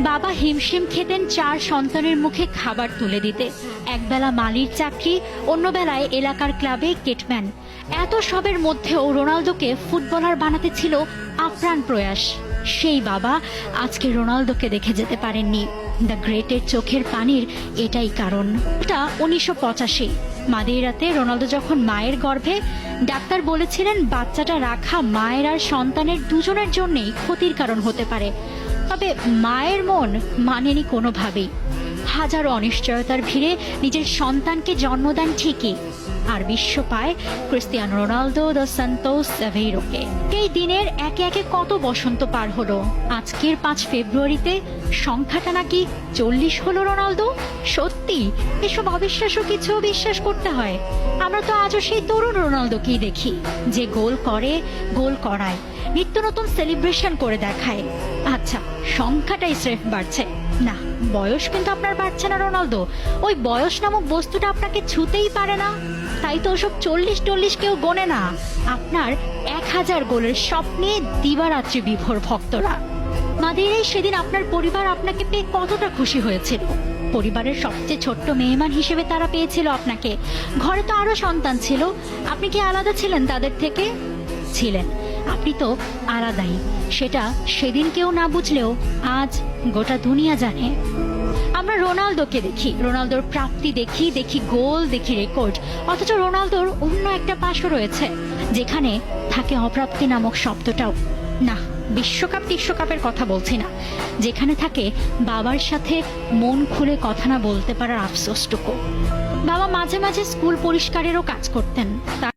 বাবা হিমশিম খেতেন 4 সন্তানের মুখে খাবার তুলে দিতে। একবেলা মালির চাকরি, অন্য বেলায় এলাকার ক্লাবে গেটম্যান। এত সবের মধ্যেও রোনালদোকে ফুটবলার বানাতে ছিল আপ্রাণ প্রয়াস। সেই বাবা আজকে রোনালদোকে দেখে যেতে পারেননি। দ্য গ্রেটের চোখের পানির এটাই কারণ। এটা 1985 মাদেইরাতে রোনালদো যখন মায়ের গর্ভে, ডাক্তার বলেছিলেন বাচ্চাটা রাখা মায়ের আর সন্তানের দুজনের জন্যই ক্ষতির কারণ হতে পারে। তবে মায়ের মন মানেনি কোনোভাবেই। হাজারো অনিশ্চয়তার ভিড়ে নিজের সন্তানকে জন্ম দেন ঠিকই, আর বিশ্ব পায় ক্রিস্টিয়ানো রোনালদো দো সান্তোস অ্যাভেইরোকে। এই দিনের একে একে কত বসন্ত পার হলো। আজকের 5 ফেব্রুয়ারিতে সংখ্যাটা নাকি 40 হলো রোনালদো। সত্যি এসব অবিশ্বাস্য কিছু বিশ্বাস করতে হয়। আমরা তো আজও সেই তরুণ রোনালদোকেই দেখি, যে গোল করে, গোল করায়, নিত্য নতুন সেলিব্রেশন করে দেখায়। আচ্ছা, সংখ্যাটাই স্রেফ বাড়ছে না, বয়স কিন্তু আপনার বাড়ছে না রোনালদো। ওই বয়স নামক বস্তুটা আপনাকে ছুতেই পারে না। তাই তো ওসব 40-40 কেউ গোনে না। আপনার 1000 গোলের স্বপ্নে দিবারাত্রি বিভোর ভক্তরা। মাদেইরাই সেদিন আপনার পরিবার আপনাকে পেয়ে কতটা খুশি হয়েছিল। পরিবারের সবচেয়ে ছোট্ট মেহমান হিসেবে তারা পেয়েছিল আপনাকে। ঘরে তো আরো সন্তান ছিল, আপনি কি আলাদা ছিলেন তাদের থেকে? ছিলেন, আপনি তো আলাদাই। সেটা সেদিন কেউ না বুঝলেও আজ গোটা দুনিয়া জানে। আমরা রোনালদোকে দেখি, রোনালদোর প্রাপ্তি দেখি, দেখি গোল, দেখি রেকর্ড। অথচ রোনালদোর অন্য একটা পাশও রয়েছে, যেখানে থাকে অপ্রাপ্তি নামক শব্দটাও। না, বিশ্বকাপের কথা বলছি না, যেখানে থাকে বাবার সাথে মন খুলে কথা না বলতে পারার আফসোসটুকু। বাবা মাঝে মাঝে স্কুল পরিষ্কারেরও কাজ করতেন। তার